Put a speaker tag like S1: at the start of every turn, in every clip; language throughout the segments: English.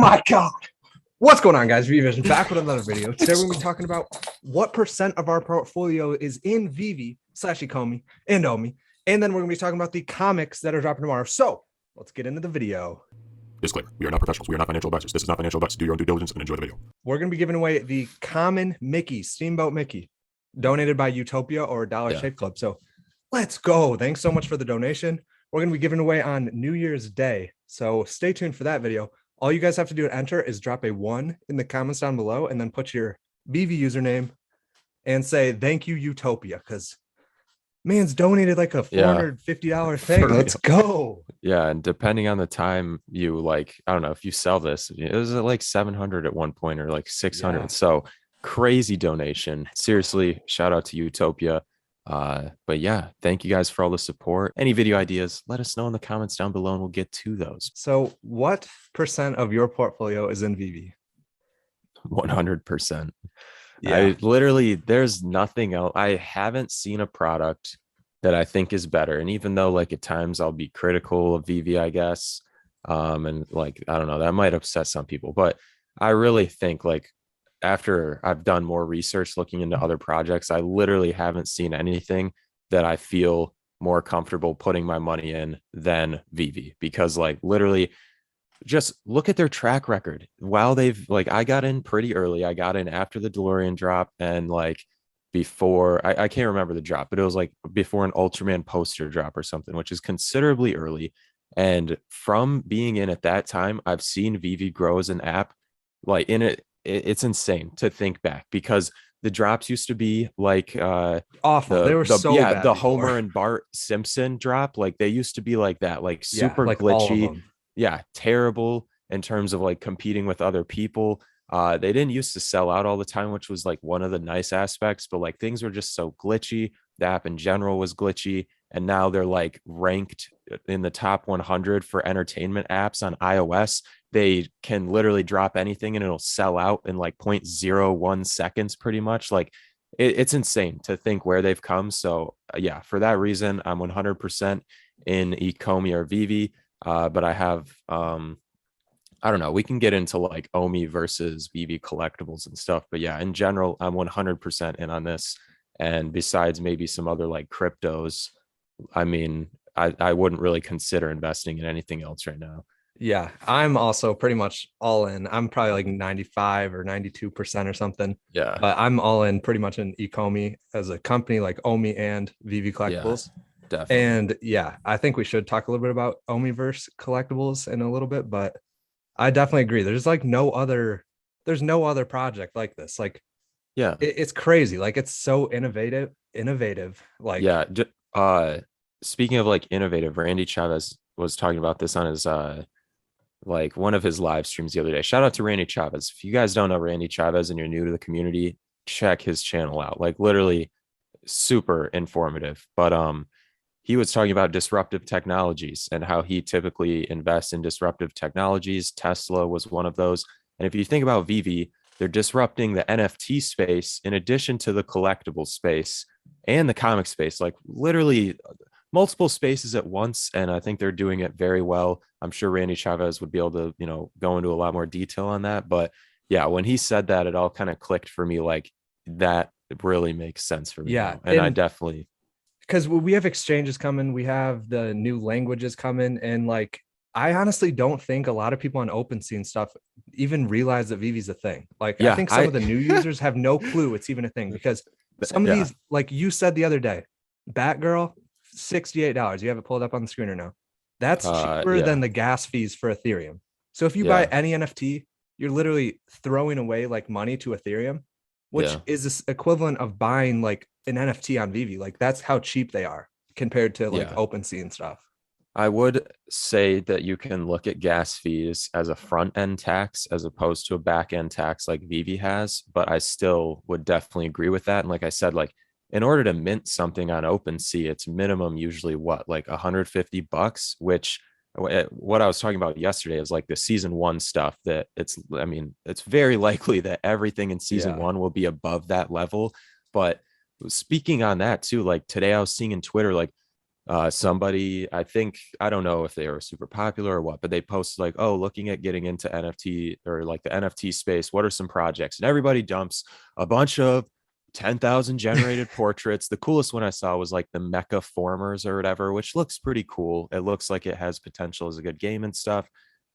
S1: my God. What's going on, guys? Veve back with another video. Today we're going to be talking about what percent of our portfolio is in Veve / ECOMI and OMI. And then we're going to be talking about the comics that are dropping tomorrow. So let's get into the video.
S2: Disclaimer, we are not professionals. We are not financial advisors. This is not financial advice. Do your own due diligence and enjoy the video.
S1: We're going to be giving away the common Mickey, Steamboat Mickey, donated by Utopia or Dollar Shave Club. So let's go. Thanks so much for the donation. We're going to be giving away on New Year's Day. So stay tuned for that video. All you guys have to do to enter is drop a 1 in the comments down below and then put your Veve username and say, thank you, Utopia, because man's donated like a $450 thing. Let's go.
S3: Yeah, and depending on the time you like, I don't know if you sell this, it was at like 700 at one point or like 600. Yeah. So crazy donation. Seriously, shout out to Utopia. But yeah, thank you guys for all the support. Any video ideas, let us know in the comments down below and we'll get to those.
S1: So what percent of your portfolio is in Veve?
S3: 100%. Yeah. I literally, there's nothing else. I haven't seen a product that I think is better. And even though like at times I'll be critical of Veve, I guess, and like, I don't know, that might upset some people, but I really think like after I've done more research looking into other projects, I literally haven't seen anything that I feel more comfortable putting my money in than Veve, because like literally just look at their track record. While they've like, I got in pretty early. I got in after the DeLorean drop and like before, I can't remember the drop, but it was like before an Ultraman poster drop or something, which is considerably early. And from being in at that time, I've seen Veve grow as an app. Like in it, it's insane to think back, because the drops used to be like
S1: awful. They were so bad
S3: the
S1: before.
S3: Homer and Bart Simpson drop, like they used to be like that, like super like glitchy. Yeah, terrible in terms of like competing with other people. They didn't used to sell out all the time, which was like one of the nice aspects, but like things were just so glitchy. The app in general was glitchy, and now they're like ranked in the top 100 for entertainment apps on iOS. They can literally drop anything and it'll sell out in like 0.01 seconds pretty much. Like it's insane to think where they've come. So yeah, for that reason, I'm 100% in ECOMI or Veve. But I have, I don't know, we can get into like OMI versus Veve collectibles and stuff. But yeah, in general, I'm 100% in on this. And besides maybe some other like cryptos, I mean, I wouldn't really consider investing in anything else right now.
S1: Yeah, I'm also pretty much all in. I'm probably like 95 or 92% or something.
S3: Yeah,
S1: but I'm all in pretty much in ECOMI as a company, like OMI and Veve collectibles.
S3: Yeah, definitely.
S1: And yeah, I think we should talk a little bit about Omiverse collectibles in a little bit, but I definitely agree. There's like no other project like this. Like,
S3: yeah,
S1: it's crazy. Like it's so innovative. Like,
S3: yeah. Speaking of like innovative, Randy Chavez was talking about this on his like one of his live streams the other day. Shout out to Randy Chavez. If you guys don't know Randy Chavez and you're new to the community, check his channel out. Like literally super informative. But he was talking about disruptive technologies and how he typically invests in disruptive technologies. Tesla was one of those. And if you think about Veve, they're disrupting the NFT space in addition to the collectible space and the comic space, like literally multiple spaces at once. And I think they're doing it very well. I'm sure Randy Chavez would be able to, you know, go into a lot more detail on that. But yeah, when he said that, it all kind of clicked for me. Like that really makes sense for me.
S1: Yeah.
S3: And I definitely,
S1: because we have exchanges coming, we have the new languages coming, and like I honestly don't think a lot of people on OpenSea and stuff even realize that Veve's a thing. Like yeah, I think some of the new users have no clue it's even a thing, because some of these, like you said the other day, Batgirl, $68. You have it pulled up on the screen or no? That's cheaper than the gas fees for Ethereum. So if you buy any NFT, you're literally throwing away like money to Ethereum, which is this equivalent of buying like an NFT on Veve. Like that's how cheap they are compared to like OpenSea and stuff.
S3: I would say that you can look at gas fees as a front end tax as opposed to a back end tax like Veve has, but I still would definitely agree with that. And like I said, like in order to mint something on OpenSea, it's minimum usually what, like $150, which what I was talking about yesterday is like the season 1 stuff that I mean, it's very likely that everything in season 1 will be above that level. But speaking on that too, like today I was seeing in Twitter, like Somebody, I don't know if they were super popular or what, but they posted like, oh, looking at getting into NFT or like the NFT space, what are some projects? And everybody dumps a bunch of 10,000 generated portraits. The coolest one I saw was like the Mecha Formers or whatever, which looks pretty cool. It looks like it has potential as a good game and stuff.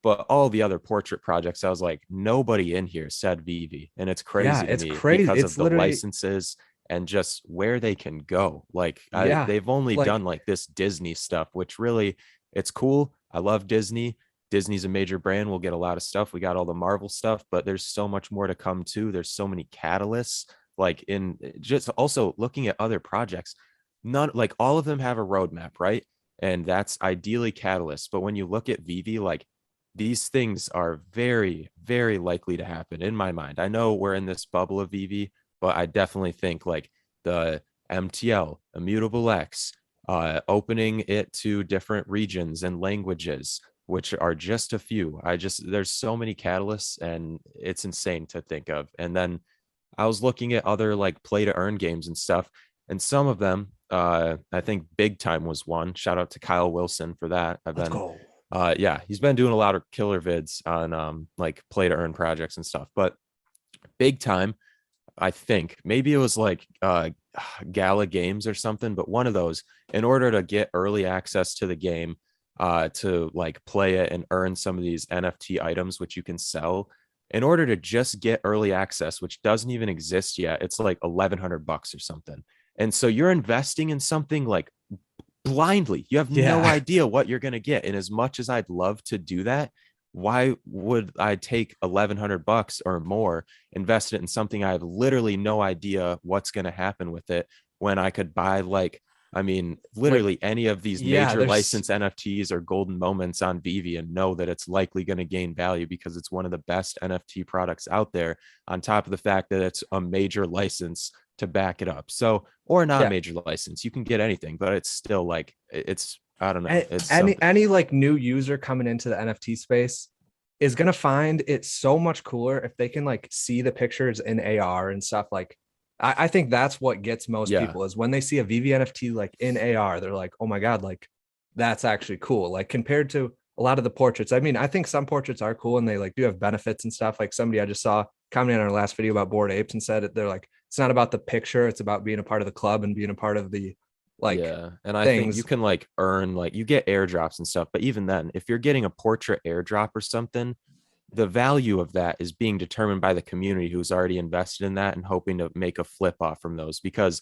S3: But all the other portrait projects, I was like, nobody in here said Veve. And it's
S1: Yeah,
S3: crazy to
S1: it's
S3: me
S1: crazy.
S3: because
S1: It's
S3: of the
S1: literally,
S3: licenses and just where they can go. Like
S1: yeah,
S3: they've only
S1: like,
S3: done like this Disney stuff, which really, it's cool. I love Disney. Disney's a major brand. We'll get a lot of stuff. We got all the Marvel stuff, but there's so much more to come too. There's so many catalysts. Like in just also looking at other projects, none like all of them have a roadmap, right? And that's ideally catalyst. But when you look at Veve, like these things are very, very likely to happen in my mind. I know we're in this bubble of Veve, but I definitely think like the MTL, Immutable X, opening it to different regions and languages, which are just a few. There's so many catalysts and it's insane to think of. And then I was looking at other like play to earn games and stuff, and some of them, I think Big Time was one. Shout out to Kyle Wilson for that.
S1: let's go.
S3: Yeah, he's been doing a lot of killer vids on like play to earn projects and stuff. But Big Time, I think maybe it was like Gala Games or something, but one of those, in order to get early access to the game, to like play it and earn some of these NFT items, which you can sell. In order to just get early access, which doesn't even exist yet, it's like $1,100 or something. And so you're investing in something like blindly. You have no
S1: Yeah.
S3: idea what you're going to get. And as much as I'd love to do that, why would I take $1,100 or more, invest it in something I have literally no idea what's going to happen with it, when I could buy like, I mean, literally
S1: Like,
S3: any of these
S1: yeah,
S3: major
S1: there's
S3: license NFTs or golden moments on Veve and know that it's likely going to gain value because it's one of the best NFT products out there, on top of the fact that it's a major license to back it up. So, or not
S1: yeah.
S3: major license, you can get anything, but it's still like, it's, I don't know. It's
S1: Any
S3: something.
S1: like new user coming into the NFT space is gonna find it so much cooler if they can like see the pictures in AR and stuff. Like, I think that's what gets most
S3: Yeah.
S1: people is when they see a Veve NFT like in AR, they're like, oh my God, like that's actually cool. Like compared to a lot of the portraits. I mean, I think some portraits are cool and they like do have benefits and stuff. Like somebody I just saw commenting on our last video about Bored Apes and said it, they're like, it's not about the picture, it's about being a part of the club and being a part of the like
S3: Yeah. And I think you
S1: things.
S3: can like earn, like you get airdrops and stuff, but even then, if you're getting a portrait airdrop or something, the value of that is being determined by the community who's already invested in that and hoping to make a flip off from those, because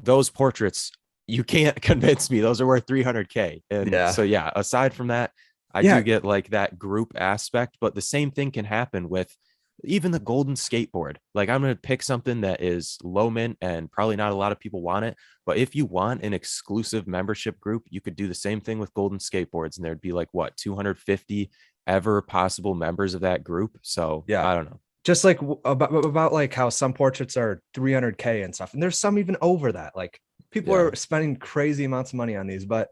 S3: those portraits, you can't convince me those are worth 300K. And
S1: Yeah.
S3: so, yeah, aside from that, I
S1: Yeah.
S3: do get like that group aspect, but the same thing can happen with even the golden skateboard. Like I'm going to pick something that is low mint and probably not a lot of people want it. But if you want an exclusive membership group, you could do the same thing with golden skateboards. And there'd be like what, 250 ever possible members of that group. So
S1: Yeah.
S3: I don't know.
S1: Just like about like how some portraits are 300K and stuff. And there's some even over that. Like people
S3: Yeah.
S1: are spending crazy amounts of money on these. But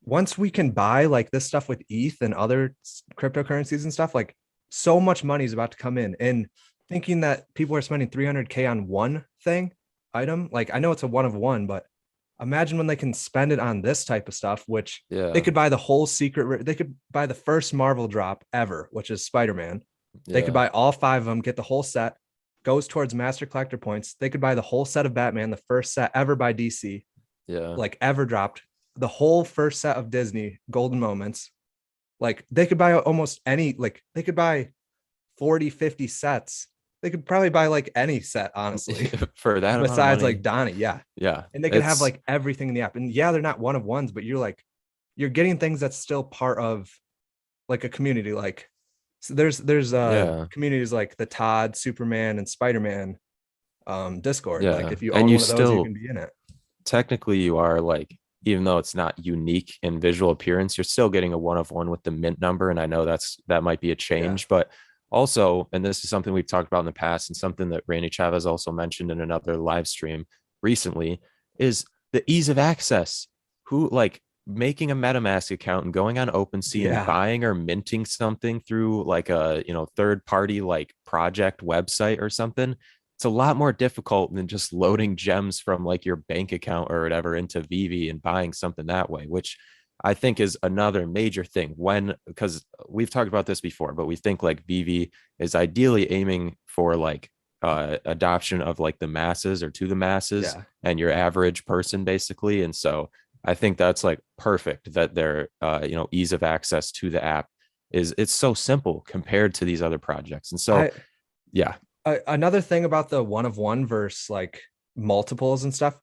S1: once we can buy like this stuff with ETH and other cryptocurrencies and stuff, like so much money is about to come in. And thinking that people are spending 300K on one thing item, like I know it's a one of one, but imagine when they can spend it on this type of stuff, which
S3: Yeah.
S1: they could buy the whole secret. They could buy the first Marvel drop ever, which is Spider-Man. They could
S3: Yeah.
S1: buy all 5 of them, get the whole set, goes towards master collector points. They could buy the whole set of Batman, the first set ever by DC,
S3: Yeah.
S1: like ever dropped, the whole first set of Disney golden moments. Like they could buy almost any, like they could buy 40, 50 sets. They could probably buy like any set, honestly,
S3: For that amount of
S1: besides
S3: money.
S1: like Donnie. Yeah.
S3: Yeah.
S1: And they could have
S3: It's,
S1: like everything in the app. And yeah, they're not one of ones, but you're like, you're getting things that's still part of like a community. Like so there's
S3: yeah.
S1: communities like the TODD, Superman, and Spider-Man Discord. Like
S3: Yeah.
S1: if you
S3: And
S1: own
S3: you
S1: one of those, you
S3: still,
S1: can be in it.
S3: technically you are like, even though it's not unique in visual appearance, you're still getting a one of one with the mint number. And I know that might be a change, but also, and this is something we've talked about in the past and something that Randy Chavez also mentioned in another live stream recently, is the ease of access. Who like making a MetaMask account and going on OpenSea and
S1: Yeah.
S3: buying or minting something through like a, third party like project website or something. it's a lot more difficult than just loading gems from like your bank account or whatever into Veve and buying something that way, which I think is another major thing because we've talked about this before, but we think like Veve is ideally aiming for like adoption of like the masses or to the masses and your average person basically. And so I think that's like perfect that their ease of access to the app it's so simple compared to these other projects. And so
S1: another thing about the one of one versus like multiples and stuff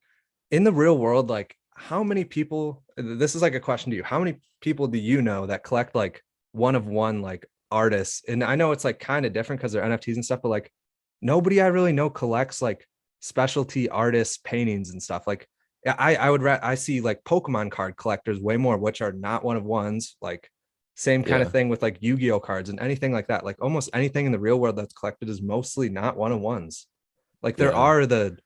S1: in the real world, like how many people, this is like a question to you, how many people do you know that collect like one of one like artists? And I know it's like kind of different because they're NFTs and stuff, but like nobody I really know collects like specialty artists paintings and stuff. Like I see like Pokemon card collectors way more, which are not one of ones, like same kind of thing with like Yu-Gi-Oh cards and anything like that. Like almost anything in the real world that's collected is mostly not one of ones. Like there are the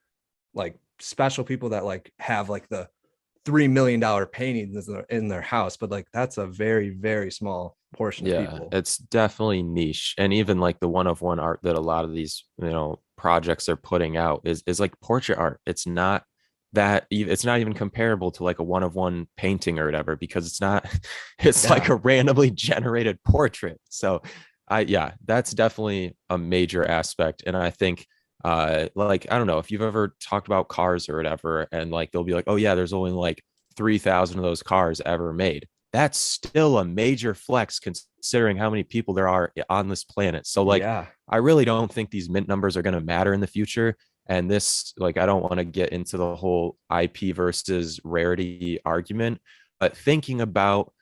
S1: like special people that like have like the $3 million paintings in their house, but like that's a very, very small portion of people.
S3: It's definitely niche. And even like the one of one art that a lot of these projects are putting out is like portrait art. It's not even comparable to like a one of one painting or whatever, because it's like a randomly generated portrait. So that's definitely a major aspect. And I think like I don't know if you've ever talked about cars or whatever, and like they'll be like, oh yeah, there's only like 3,000 of those cars ever made. That's still a major flex considering how many people there are on this planet. So like I really don't think these mint numbers are going to matter in the future. And this, like, I don't want to get into the whole IP versus rarity argument, but thinking about,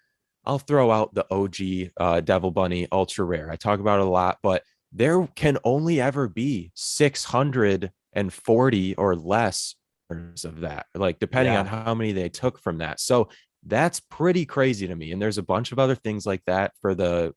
S3: I'll throw out the OG Devil Bunny Ultra Rare. I talk about it a lot, but there can only ever be 640 or less of that, like depending on how many they took from that. So that's pretty crazy to me. And there's a bunch of other things like that for the,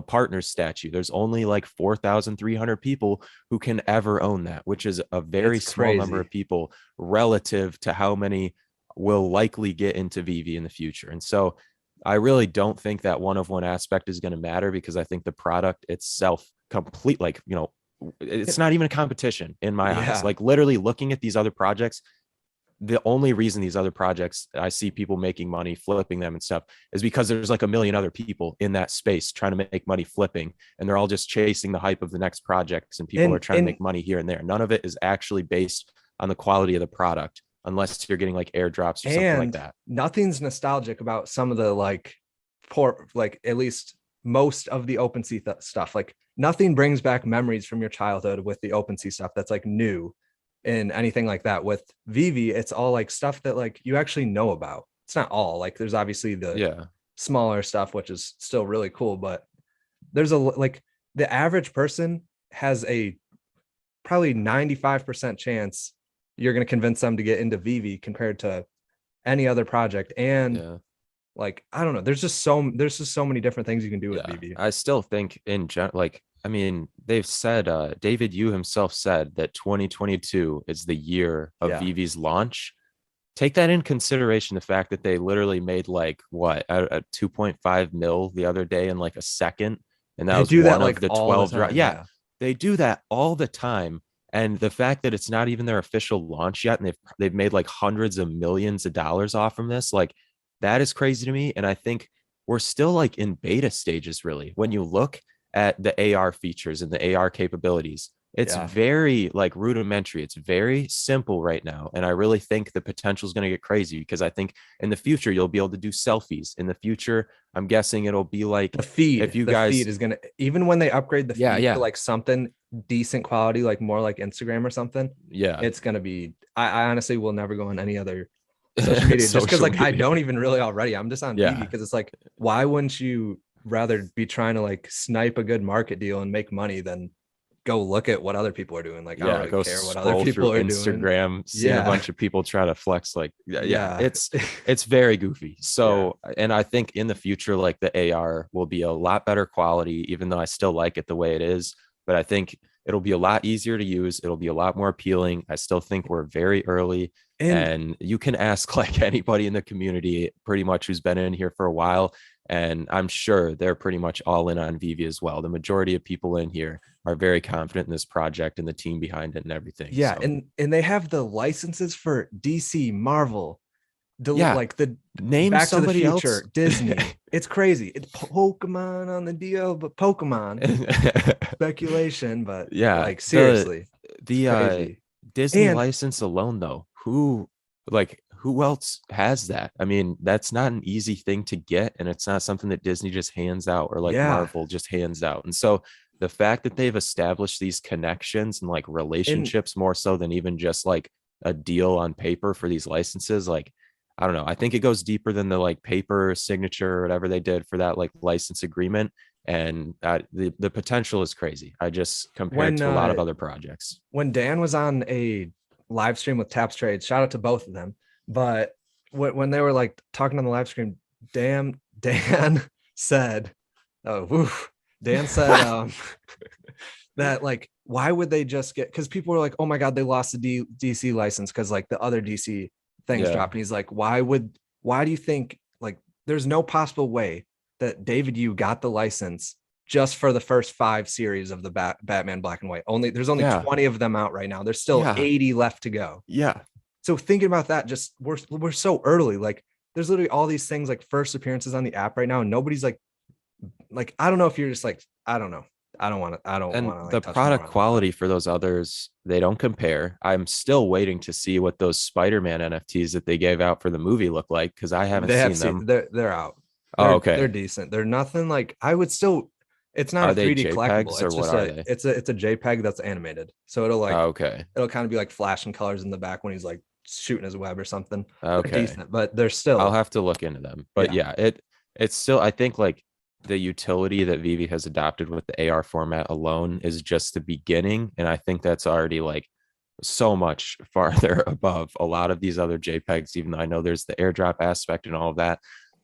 S3: partners statue. There's only like 4,300 people who can ever own that, which is a very small number of people relative to how many will likely get into Veve in the future. And so I really don't think that one of one aspect is going to matter, because I think the product itself complete, like, it's not even a competition in my eyes. Like literally looking at these other projects, the only reason these other projects I see people making money flipping them and stuff is because there's like a million other people in that space trying to make money flipping, and they're all just chasing the hype of the next projects, and people are trying to make money here and there. None of it is actually based on the quality of the product, unless you're getting like airdrops or something like that.
S1: Nothing's nostalgic about some of the like at least most of the OpenSea stuff. Like nothing brings back memories from your childhood with the OpenSea stuff that's like new and anything like that. With Veve, it's all like stuff that like you actually know about. It's not all, like there's obviously the smaller stuff, which is still really cool, but there's like the average person has a probably 95% chance you're going to convince them to get into Veve compared to any other project. And like I don't know, there's just so many different things you can do with Veve.
S3: I still think in general, like, I mean, they've said, David Yu himself said that 2022 is the year of Veve's launch. Take that in consideration, the fact that they literally made like what, a 2.5 mil the other day in like a second. And that was one of the 12. They do that all the time. And the fact that it's not even their official launch yet, and they've made like hundreds of millions of dollars off from this, like that is crazy to me. And I think we're still like in beta stages, really. When you look at the AR features and the AR capabilities, it's very like rudimentary. It's very simple right now. And I really think the potential is going to get crazy, because I think in the future, you'll be able to do selfies. In the future, I'm guessing it'll be like
S1: the feed. If you guys, feed is going to, even when they upgrade the feed to like something decent quality, like more like Instagram or something, it's going to be, I honestly will never go on any other social media just because like I don't even really already. I'm just on Veve because it's like, why wouldn't you rather be trying to like snipe a good market deal and make money than go look at what other people are doing? Like I don't really care what other people are
S3: Instagram, seeing a bunch of people try to flex, like it's very goofy. So and I think in the future, like the AR will be a lot better quality, even though I still like it the way it is, but I think it'll be a lot easier to use. It'll be a lot more appealing. I still think we're very early, and you can ask like anybody in the community pretty much who's been in here for a while, And I'm sure they're pretty much all in on Veve as well. The majority of people in here are very confident in this project and the team behind it and everything.
S1: Yeah,
S3: so.
S1: and they have the licenses for DC, Marvel,
S3: Yeah,
S1: like the
S3: name
S1: Back to the
S3: somebody else.
S1: Future, Disney. It's crazy. It's Pokemon on the deal, but Pokemon speculation. But
S3: Yeah,
S1: like seriously,
S3: the
S1: crazy.
S3: Disney
S1: And
S3: license alone, though, who else has that? I mean, that's not an easy thing to get, and it's not something that Disney just hands out, or like
S1: yeah,
S3: Marvel just hands out. And so the fact that they've established these connections and like
S1: and
S3: relationships more so than even just like a deal on paper for these licenses, like I don't know. I think it goes deeper than the like paper signature or whatever they did for that like license agreement. And the potential is crazy. I just compared
S1: when
S3: to a lot of other projects.
S1: when Dan was on a live stream with Taps Trades, shout out to both of them. But when they were like talking on the live stream, Dan said, "Oh, woof." Dan said that like, why would they just get? Because people were like, "Oh my God, they lost the DC license because like the other DC things
S3: Yeah.
S1: dropped." And he's like, "Why do you think like there's no possible way that David Yu got the license just for the first 5 series of the Batman Black and White? There's only 20 of them out right now. There's still 80 left to go."
S3: Yeah.
S1: So thinking about that, just we're so early. Like there's literally all these things like first appearances on the app right now, and nobody's like I don't know if you're just like I don't know. I don't want to
S3: And
S1: like
S3: the
S1: touch more
S3: product
S1: on
S3: quality for those others, they don't compare. I'm still waiting to see what those Spider-Man NFTs that they gave out for the movie look like, because I haven't seen them.
S1: They're out.
S3: Oh,
S1: They're
S3: okay.
S1: decent. They're nothing like I would still. It's not
S3: Are
S1: a
S3: they
S1: 3D collectible.
S3: JPEGs or
S1: It's
S3: what
S1: just
S3: are they?
S1: it's a JPEG that's animated. So
S3: Oh, okay.
S1: it'll kind of be like flashing colors in the back when he's like shooting his web or something. They're
S3: Okay.
S1: decent, but they're
S3: I'll
S1: still
S3: have to look into them. But yeah, it's still, I think like the utility that Veve has adopted with the AR format alone is just the beginning. And I think that's already like so much farther above a lot of these other JPEGs, even though I know there's the airdrop aspect and all of that.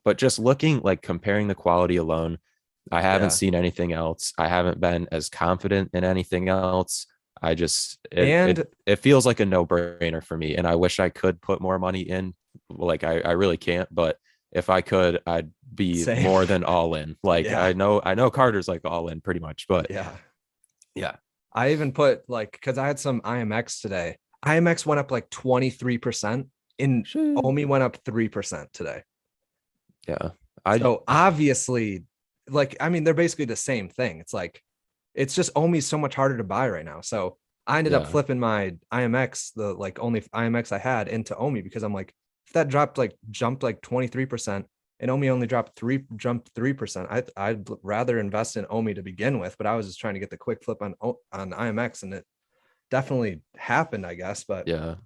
S3: But just looking like comparing the quality alone, I haven't seen anything else. I haven't been as confident in anything else. I just it feels like a no-brainer for me. And I wish I could put more money in. Like I really can't, but if I could, I'd be
S1: Same.
S3: more than all in. Like
S1: Yeah.
S3: I know Carter's like all in pretty much, but
S1: yeah. I even put like because I had some IMX today. IMX went up like 23%, and OMI went up 3% today.
S3: Yeah.
S1: So obviously, like I mean, they're basically the same thing. It's like it's just OMI's so much harder to buy right now. So I ended up flipping my IMX, the like only IMX I had, into OMI because I'm like, if that jumped like 23% and OMI only jumped 3%, I'd rather invest in OMI to begin with. But I was just trying to get the quick flip on IMX, and it definitely happened, I guess. But
S3: yeah,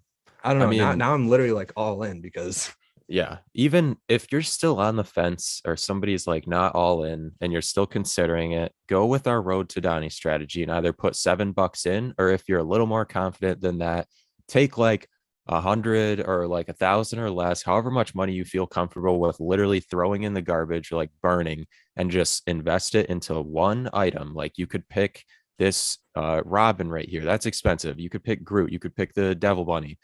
S1: I don't know. Now I'm literally like all in because
S3: yeah, even if you're still on the fence or somebody's like not all in and you're still considering it, go with our road to Donnie strategy and either put $7 in, or if you're a little more confident than that, take like 100 or like 1,000 or less, however much money you feel comfortable with literally throwing in the garbage or like burning, and just invest it into one item. Like you could pick this Robin right here. That's expensive. You could pick Groot. You could pick the Devil Bunny.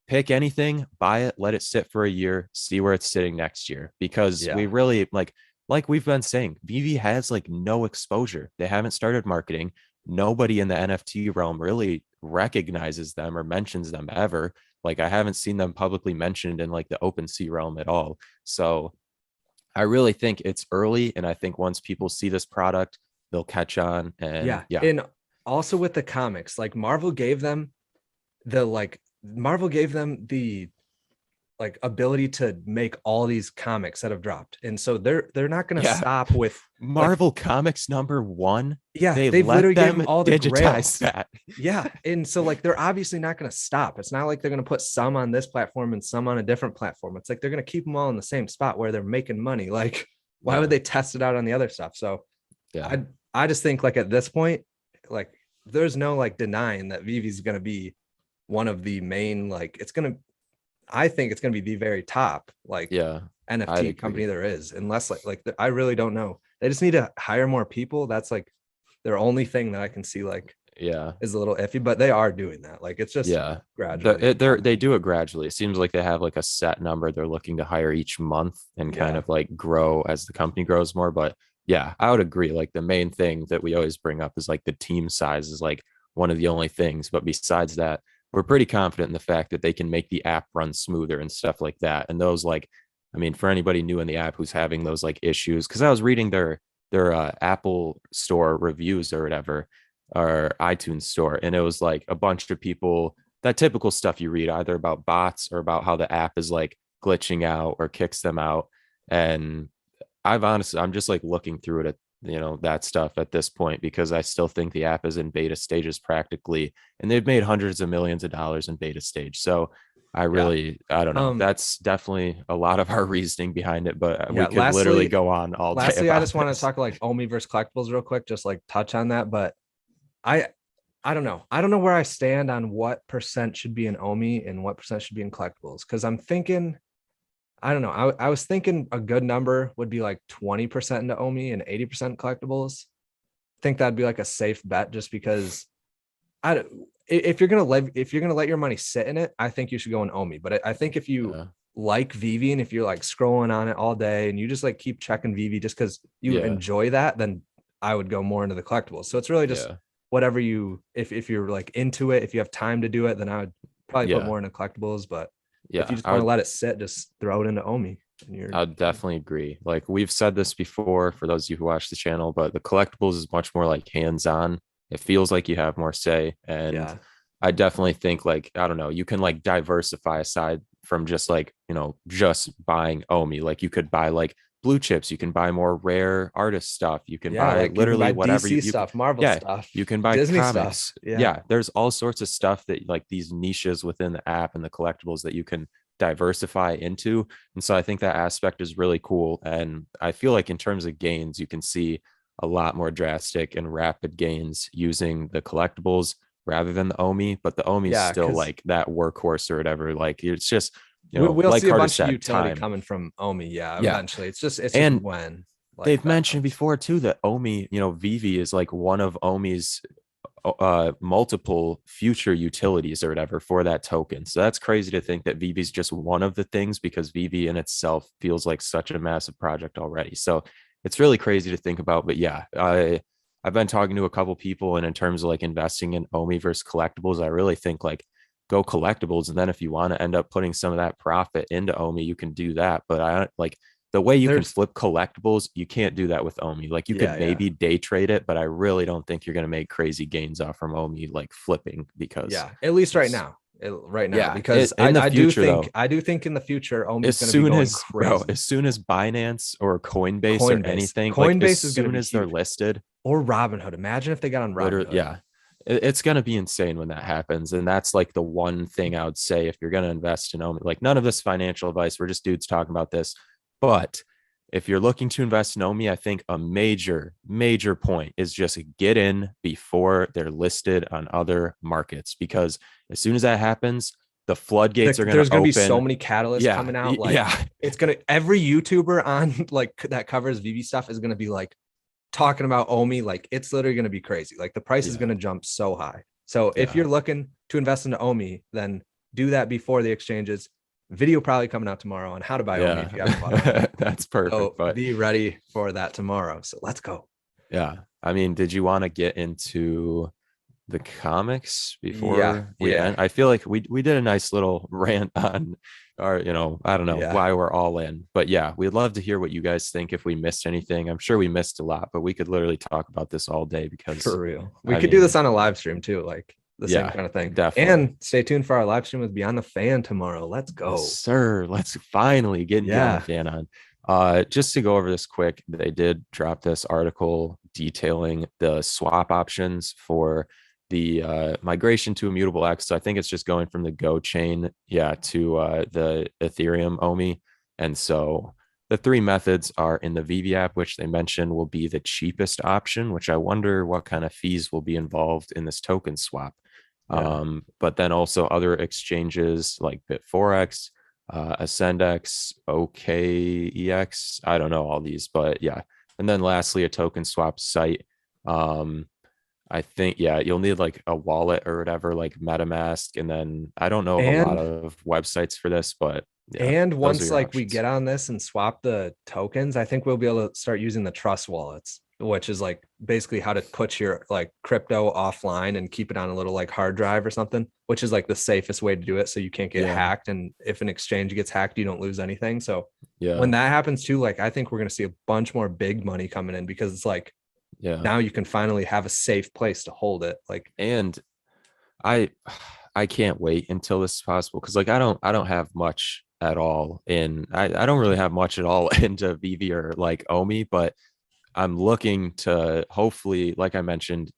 S3: Pick anything, buy it, let it sit for a year, see where it's sitting next year. Because we really like we've been saying, Veve has like no exposure. They haven't started marketing. Nobody in the NFT realm really recognizes them or mentions them ever. Like I haven't seen them publicly mentioned in like the OpenSea realm at all. So I really think it's early. And I think once people see this product, they'll catch on. And
S1: And also with the comics, like Marvel gave them the like ability to make all these comics that have dropped, and so they're not going to stop with
S3: Marvel Comics #1.
S1: They've
S3: let
S1: literally
S3: them
S1: given all the
S3: digitize that.
S1: And so like they're obviously not going to stop. It's not like they're going to put some on this platform and some on a different platform. It's like they're going to keep them all in the same spot where they're making money. Like why would they test it out on the other stuff? So I just think like at this point, like there's no like denying that Veve is going to be one of the main, like I think it's going to be the very top like NFT company there is, unless like I really don't know. They just need to hire more people. That's like their only thing that I can see. Like
S3: Yeah.
S1: is a little iffy, but they are doing that. Like it's just gradually.
S3: They do it gradually. It seems like they have like a set number they're looking to hire each month and kind of like grow as the company grows more. But yeah, I would agree. Like the main thing that we always bring up is like the team size is like one of the only things. But besides that, we're pretty confident in the fact that they can make the app run smoother and stuff like that. And those like, I mean, for anybody new in the app who's having those like issues, because I was reading their Apple Store reviews or whatever, or iTunes Store, and it was like a bunch of people, that typical stuff you read either about bots or about how the app is like glitching out or kicks them out. And I'm just like looking through it at, that stuff at this point, because I still think the app is in beta stages practically, and they've made hundreds of millions of dollars in beta stage. So I don't know. That's definitely a lot of our reasoning behind it, but we could literally go on all day.
S1: Lastly, I just want to talk like OMI versus collectibles real quick, just like touch on that. But I don't know. I don't know where I stand on what percent should be in OMI and what percent should be in collectibles. Cause I'm thinking, I don't know. I was thinking a good number would be like 20% into OMI and 80% collectibles. I think that'd be like a safe bet, just because if you're going to let your money sit in it, I think you should go in OMI. But I think if you like Veve, and if you're like scrolling on it all day and you just like keep checking Veve just because you enjoy that, then I would go more into the collectibles. So it's really just whatever if you're like into it, if you have time to do it, then I would probably put more into collectibles. But if you just want to let it sit, just throw it into OMI.
S3: I'd definitely agree. Like we've said this before for those of you who watch the channel, but the collectibles is much more like hands-on. It feels like you have more say. And I definitely think like, I don't know, you can like diversify aside from just like, just buying OMI. Like you could buy like blue chips, you can buy more rare artist stuff, you can buy like literally whatever
S1: DC stuff, Marvel stuff,
S3: you can buy
S1: Disney
S3: comics
S1: stuff.
S3: There's all sorts of stuff that like these niches within the app and the collectibles that you can diversify into. And so I think that aspect is really cool, and I feel like in terms of gains you can see a lot more drastic and rapid gains using the collectibles rather than the OMI. But the OMI is still like that workhorse or whatever. Like it's just,
S1: we'll
S3: like
S1: see
S3: Carter
S1: a bunch
S3: said,
S1: of utility coming from OMI. Eventually. It's just when
S3: they've mentioned before too that OMI, Veve is like one of OMI's multiple future utilities or whatever for that token. So that's crazy to think that Veve is just one of the things, because Veve in itself feels like such a massive project already. So it's really crazy to think about. But I've been talking to a couple people, and in terms of like investing in OMI versus collectibles, I really think like go collectibles, and then if you want to end up putting some of that profit into OMI, you can do that. But I like the way you can flip collectibles, you can't do that with OMI. Like you could maybe day trade it, but I really don't think you're going to make crazy gains off from OMI like flipping, because
S1: at least right now. Because I do think in the future OMI is going to be going crazy.
S3: As soon as Binance or Coinbase or anything,
S1: Coinbase
S3: as soon as they're listed,
S1: or Robinhood. Imagine if they got on Robinhood.
S3: It's going to be insane when that happens. And that's like the one thing I would say if you're going to invest in OMI. Like none of this financial advice, we're just dudes talking about this. But if you're looking to invest in OMI, I think a major point is just get in before they're listed on other markets, because as soon as that happens, the floodgates are going to open.
S1: There's going to be so many catalysts coming out. It's going to, every YouTuber on like that covers Veve stuff is going to be like talking about OMI. Like it's literally going to be crazy. Like the price is going to jump so high. So if you're looking to invest into OMI, then do that before the exchanges. Video probably coming out tomorrow on how to buy OMI if you haven't bought OMI.
S3: That's perfect. So
S1: but be ready for that tomorrow. So let's go.
S3: Yeah. I mean, did you want to get into the comics before we end? I feel like we did a nice little rant on our, I don't know why we're all in, but we'd love to hear what you guys think. If we missed anything, I'm sure we missed a lot, but we could literally talk about this all day, because
S1: for real, we could do this on a live stream too. Like the same kind of thing.
S3: Definitely.
S1: And stay tuned for our live stream with Beyond the Fan tomorrow. Let's go.
S3: Yes, sir. Let's finally get Beyond the Fan on. Just to go over this quick, they did drop this article detailing the swap options for the migration to Immutable X. So I think it's just going from the Go chain, to the Ethereum OMI. And so the three methods are in the Veve app, which they mentioned will be the cheapest option, which I wonder what kind of fees will be involved in this token swap. But then also other exchanges like Bit4x, AscendX, OKEX. I don't know all these, but and then lastly, a token swap site. I think, yeah, you'll need like a wallet or whatever, like MetaMask. And then I don't know of a lot
S1: And
S3: of websites for this, but yeah,
S1: and
S3: those are
S1: once
S3: your
S1: like we
S3: options.
S1: get on this and swap the tokens, I think we'll be able to start using the trust wallets, which is like basically how to put your like crypto offline and keep it on a little like hard drive or something, which is like the safest way to do it so you can't get
S3: Yeah.
S1: hacked. And if an exchange gets hacked, you don't lose anything. So
S3: Yeah.
S1: when that happens too, like I think we're gonna see a bunch more big money coming in because it's like
S3: Yeah.
S1: now you can finally have a safe place to hold it. Like,
S3: And I I can't wait until this is possible because like I don't have much at all in I don't really have much at all into Veve or like OMI, but I'm looking to hopefully, like I mentioned,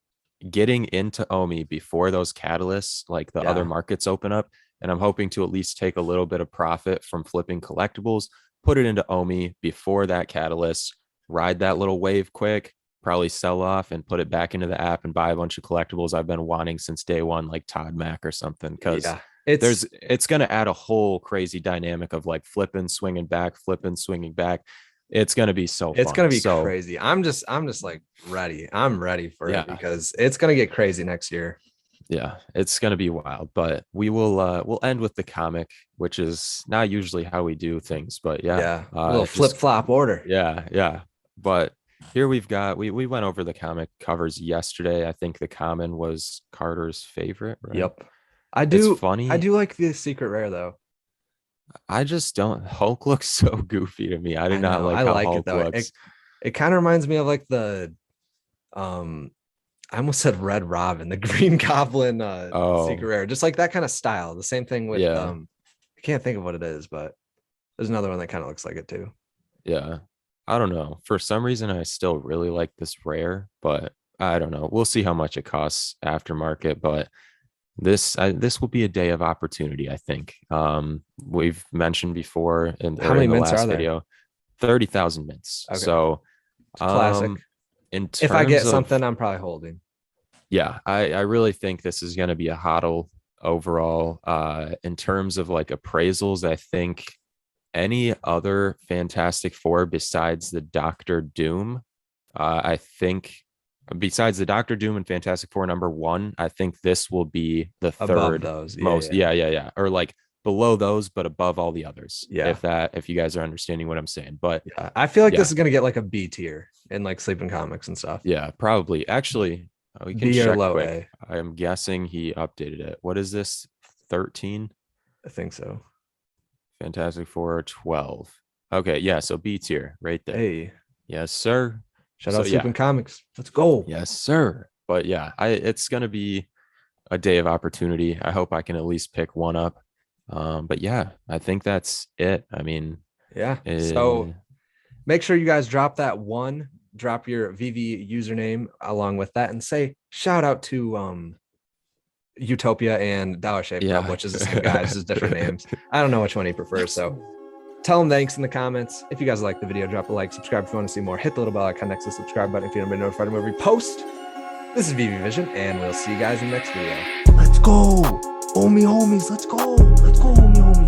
S3: getting into OMI before those catalysts, like the other
S1: yeah,
S3: markets open up. And I'm hoping to at least take a little bit of profit from flipping collectibles, put it into OMI before that catalyst, ride that little wave quick, probably sell off and put it back into the app and buy a bunch of collectibles I've been wanting since day one, like Todd Mac or something. Cause
S1: yeah,
S3: it's going to add a whole crazy dynamic of like flipping, swinging back, flipping, swinging back. It's going to be so
S1: it's
S3: fun.
S1: gonna be
S3: So
S1: crazy. I'm just like ready. I'm ready for it
S3: yeah,
S1: because it's gonna get crazy next year.
S3: yeah, it's gonna be wild. But we'll end with the comic, which is not usually how we do things, but yeah,
S1: Yeah, a little flip
S3: just
S1: flop order.
S3: yeah. But here we've got we went over the comic covers yesterday. I think the common was Carter's favorite, right?
S1: Yep. I
S3: It's
S1: do. I
S3: funny.
S1: do like the secret rare though.
S3: I just don't. Hulk looks so goofy to me. I do
S1: I
S3: not
S1: know. I
S3: like how
S1: like it
S3: Hulk
S1: though.
S3: looks.
S1: It kind of reminds me of like the um I almost said Red Robin, the Green Goblin secret
S3: Oh
S1: rare. Just like that kind of style. The same thing with
S3: yeah,
S1: I can't think of what it is, but there's another one that kind of looks like it too.
S3: yeah. I don't know. For some reason, I still really like this rare, but I don't know. We'll see how much it costs aftermarket, but this will be a day of opportunity, I think. We've mentioned before
S1: How
S3: or
S1: many
S3: in the
S1: mints
S3: last
S1: are there?
S3: video, 30,000 mints.
S1: Okay.
S3: So
S1: It's classic.
S3: in
S1: If I get
S3: terms of
S1: something, I'm probably holding.
S3: yeah, I really think this is going to be a hodl overall. In terms of like appraisals, I think any other Fantastic Four besides the Doctor Doom, I think besides the Doctor Doom and Fantastic Four #1, I think this will be the
S1: Above
S3: third
S1: those. Yeah,
S3: most.
S1: yeah.
S3: Yeah. Or like below those, but above all the others.
S1: Yeah.
S3: If you guys are understanding what I'm saying. But
S1: Yeah. I feel like
S3: yeah,
S1: this is gonna get like a B tier in like sleeping comics and stuff.
S3: yeah, probably. Actually, we can
S1: B or
S3: check
S1: low
S3: quick.
S1: A.
S3: I'm guessing he updated it. What is this? 13?
S1: I think so.
S3: Fantastic Four 12. Okay, yeah, so B tier right there.
S1: Hey,
S3: Yes, sir.
S1: shout
S3: So
S1: out sleeping
S3: yeah,
S1: comics. Let's go.
S3: yes, sir. But yeah, it's gonna be a day of opportunity. I hope I can at least pick one up. But yeah, I think that's it. I mean,
S1: Yeah. So make sure you guys drop your Veve username along with that and say shout out to Utopia and Dollar Shave Club,
S3: yeah.
S1: which is the same guys, just different names. I don't know which one he prefers. So tell him thanks in the comments. If you guys like the video, drop a like, subscribe if you want to see more. Hit the little bell icon next to the subscribe button if you want to be notified when we post. This is Veve Vision, and we'll see you guys in the next video. Let's go. Omi homies, let's go. Let's go, Omi homies.